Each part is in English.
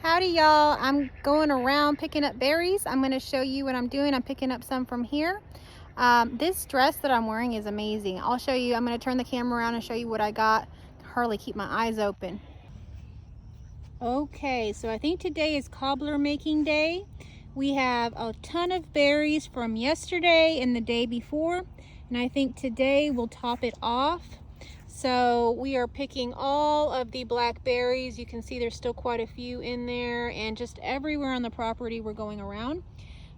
Howdy y'all, I'm going around picking up berries. I'm going to show you what I'm doing. I'm picking up some from here. This dress that I'm wearing is amazing. I'll show you. I'm going to turn the camera around and show you what I got. Hardly keep my eyes open. Okay, so I think today is cobbler making day. We have a ton of berries from yesterday and the day before, and I think today we'll top it off. So we are picking all of the blackberries. You can see there's still quite a few in there, and just everywhere on the property we're going around.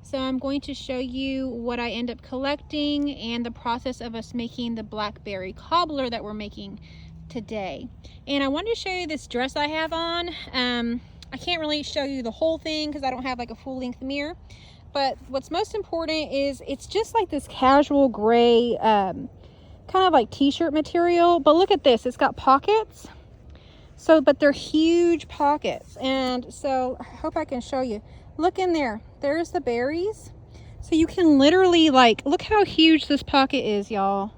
So I'm going to show you what I end up collecting and the process of us making the blackberry cobbler that we're making today. And I wanted to show you this dress I have on. I can't really show you the whole thing because I don't have like a full-length mirror, but what's most important is it's just like this casual gray kind of like t-shirt material, but look at this, it's got pockets. So but they're huge pockets, and so I hope I can show you. Look in there, there's the berries. So you can literally, like, look how huge this pocket is, y'all.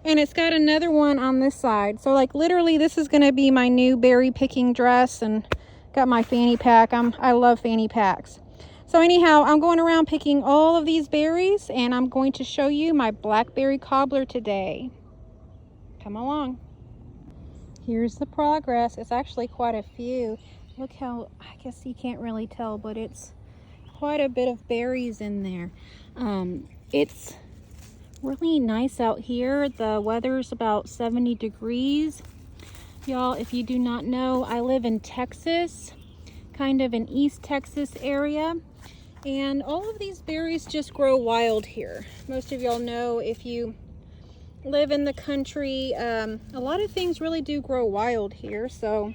And it's got another one on this side. So like literally this is going to be my new berry picking dress, and got my fanny pack. I love fanny packs. So anyhow, I'm going around picking all of these berries, and I'm going to show you my blackberry cobbler today. Come along. Here's the progress. It's actually quite a few. Look how, I guess you can't really tell, but it's quite a bit of berries in there. It's really nice out here. The weather's about 70 degrees. Y'all, if you do not know, I live in Texas, kind of an East Texas area, and all of these berries just grow wild here. Most of y'all know, if you live in the country, a lot of things really do grow wild here. So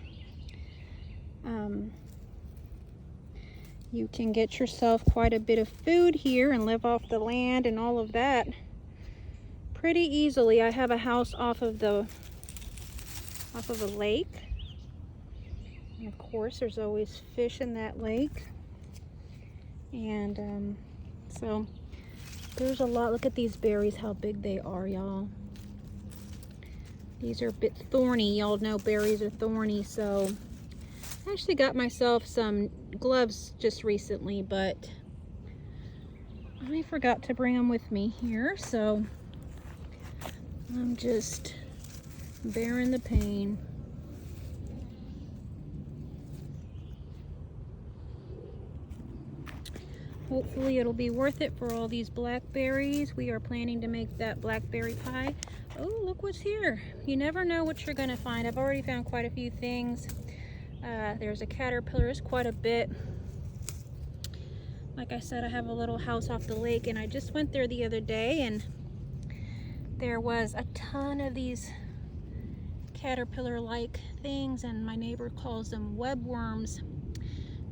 you can get yourself quite a bit of food here and live off the land and all of that pretty easily. I have a house off of a lake, and of course there's always fish in that lake. And so there's a lot. Look at these berries, how big they are, y'all. These are a bit thorny. Y'all know berries are thorny, so I actually got myself some gloves just recently, but I forgot to bring them with me here, so I'm just bearing the pain. Hopefully it'll be worth it for all these blackberries. We are planning to make that blackberry pie. Oh, look what's here. You never know what you're gonna find. I've already found quite a few things. There's a caterpillar. There's quite a bit. Like I said, I have a little house off the lake, and I just went there the other day, and there was a ton of these caterpillar-like things, and my neighbor calls them webworms.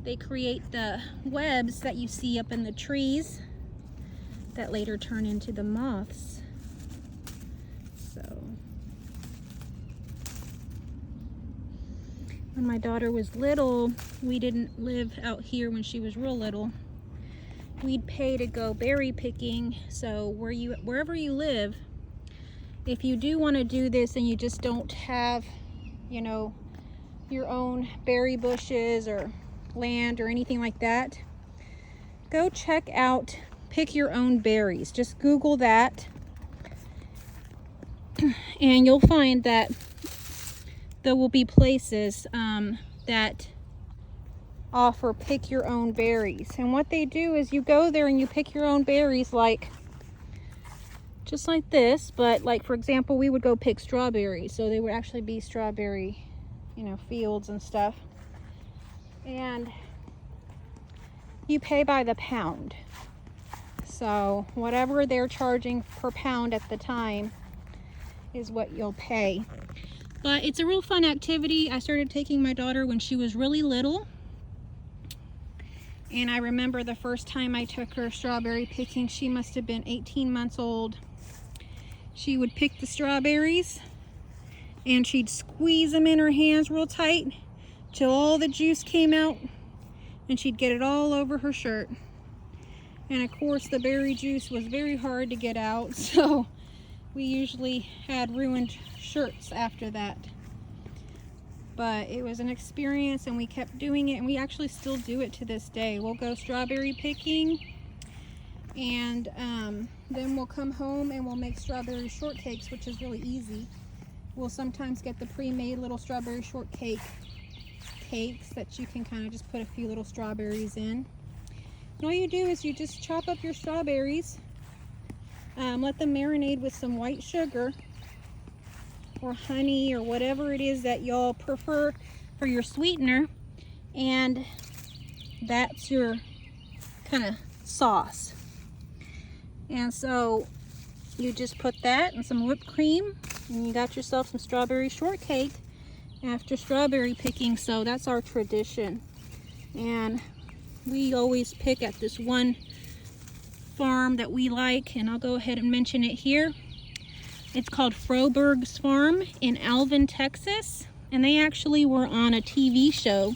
They create the webs that you see up in the trees that later turn into the moths. So when my daughter was little, we didn't live out here when she was real little. We'd pay to go berry picking. So wherever you live, if you do want to do this and you just don't have, you know, your own berry bushes or land or anything like that, go check out Pick Your Own Berries. Just Google that, and you'll find that there will be places that offer pick your own berries. And what they do is you go there and you pick your own berries, like just like this. But like, for example, we would go pick strawberries, so they would actually be strawberry, you know, fields and stuff. And you pay by the pound. So whatever they're charging per pound at the time is what you'll pay. But it's a real fun activity. I started taking my daughter when she was really little. And I remember the first time I took her strawberry picking, she must have been 18 months old. She would pick the strawberries, and she'd squeeze them in her hands real tight till all the juice came out, and she'd get it all over her shirt. And of course the berry juice was very hard to get out, so we usually had ruined shirts after that. but it was an experience and we kept doing it, and we actually still do it to this day. We'll go strawberry picking, and then we'll come home and we'll make strawberry shortcakes, which is really easy. We'll sometimes get the pre-made little strawberry shortcake cakes that you can kind of just put a few little strawberries in. And all you do is you just chop up your strawberries, let them marinate with some white sugar or honey or whatever it is that y'all prefer for your sweetener, and that's your kind of sauce. And so you just put that and some whipped cream, and you got yourself some strawberry shortcake after strawberry picking. So that's our tradition, and we always pick at this one farm that we like, and I'll go ahead and mention it here. It's called Froberg's Farm in Alvin, Texas, and they actually were on a TV show,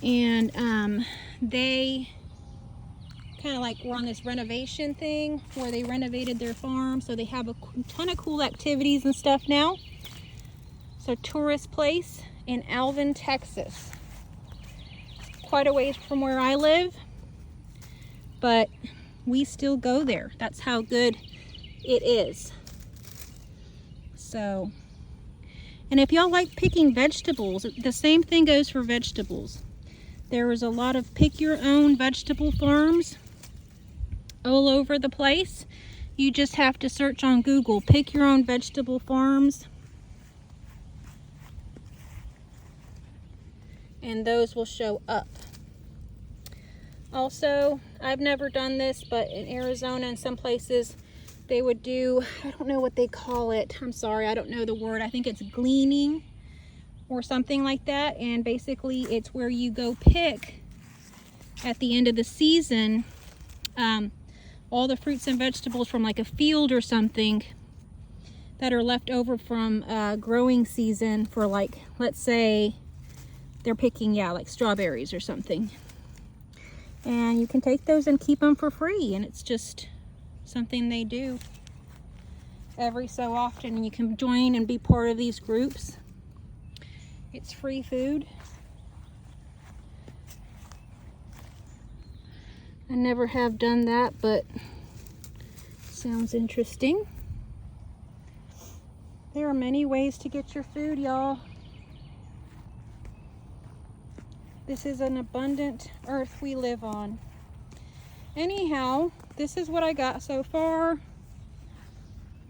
and they kind of like were on this renovation thing where they renovated their farm, so they have a ton of cool activities and stuff now. It's a tourist place in Alvin, Texas. Quite a ways from where I live, but we still go there. That's how good it is. So, and if y'all like picking vegetables, the same thing goes for vegetables. There is a lot of pick your own vegetable farms all over the place. You just have to search on Google, pick your own vegetable farms, and those will show up. Also, I've never done this, but in Arizona and some places they would do, I don't know what they call it. I'm sorry, I don't know the word. I think it's gleaning or something like that. And basically it's where you go pick at the end of the season all the fruits and vegetables from like a field or something that are left over from growing season for, like, let's say they're picking, yeah, like strawberries or something. And you can take those and keep them for free, and it's just something they do every so often, and you can join and be part of these groups. It's free food. I never have done that, but sounds interesting. There are many ways to get your food, y'all. This is an abundant earth we live on. Anyhow, this is what I got so far.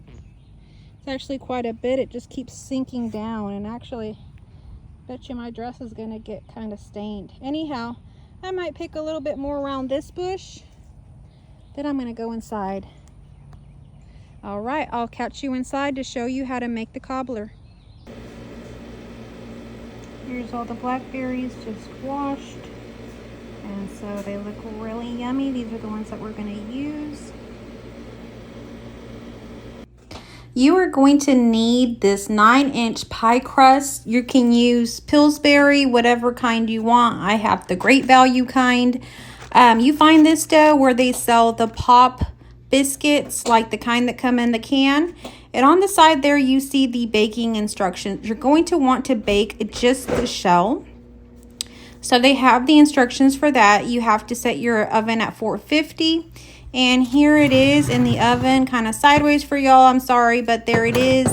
It's actually quite a bit. It just keeps sinking down, and actually, bet you my dress is gonna get kind of stained. Anyhow, I might pick a little bit more around this bush. Then I'm gonna go inside. All right, I'll catch you inside to show you how to make the cobbler. Here's all the blackberries just washed. And so they look really yummy. These are the ones that we're going to use. You are going to need this 9-inch pie crust. You can use Pillsbury, whatever kind you want. I have the Great Value kind. You find this dough where they sell the pop biscuits, like the kind that come in the can. And on the side there, you see the baking instructions. You're going to want to bake just the shell. So they have the instructions for that. You have to set your oven at 450. And here it is in the oven, kind of sideways for y'all. I'm sorry, but there it is.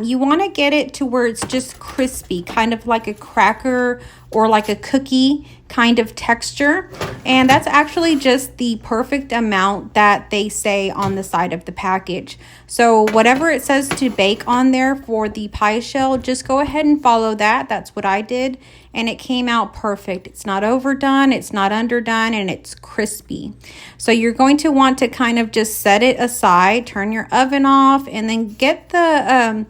You want to get it to where it's just crispy, kind of like a cracker or like a cookie kind of texture. And that's actually just the perfect amount that they say on the side of the package. So whatever it says to bake on there for the pie shell, just go ahead and follow that. That's what I did. And it came out perfect. It's not overdone, it's not underdone, and it's crispy. So you're going to want to kind of just set it aside, turn your oven off, and then get the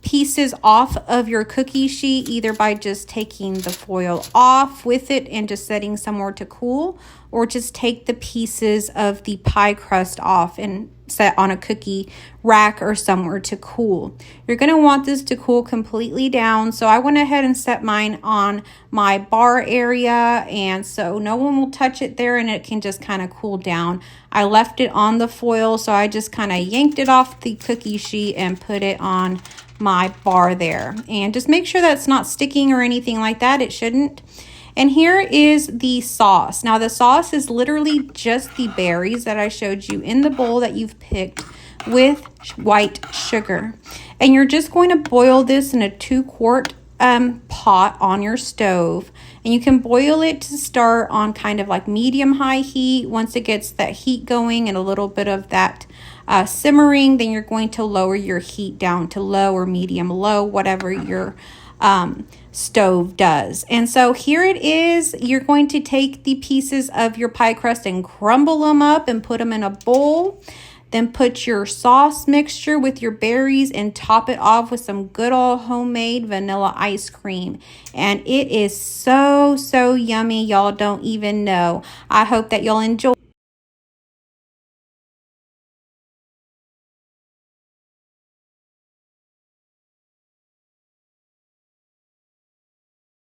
pieces off of your cookie sheet, either by just taking the foil off with it and just setting somewhere to cool, or just take the pieces of the pie crust off and set on a cookie rack or somewhere to cool. You're going to want this to cool completely down. So I went ahead and set mine on my bar area, and so no one will touch it there, and it can just kind of cool down. I left it on the foil, so I just kind of yanked it off the cookie sheet and put it on my bar there. And just make sure that's not sticking or anything like that. It shouldn't. And here is the sauce. Now the sauce is literally just the berries that I showed you in the bowl that you've picked with white sugar. And you're just going to boil this in a 2-quart pot on your stove. And you can boil it to start on kind of like medium-high heat. Once it gets that heat going and a little bit of that simmering, then you're going to lower your heat down to low or medium low, whatever your stove does. And so here it is. You're going to take the pieces of your pie crust and crumble them up and put them in a bowl. Then put your sauce mixture with your berries and top it off with some good old homemade vanilla ice cream. And it is so, so yummy. Y'all don't even know. I hope that y'all enjoy.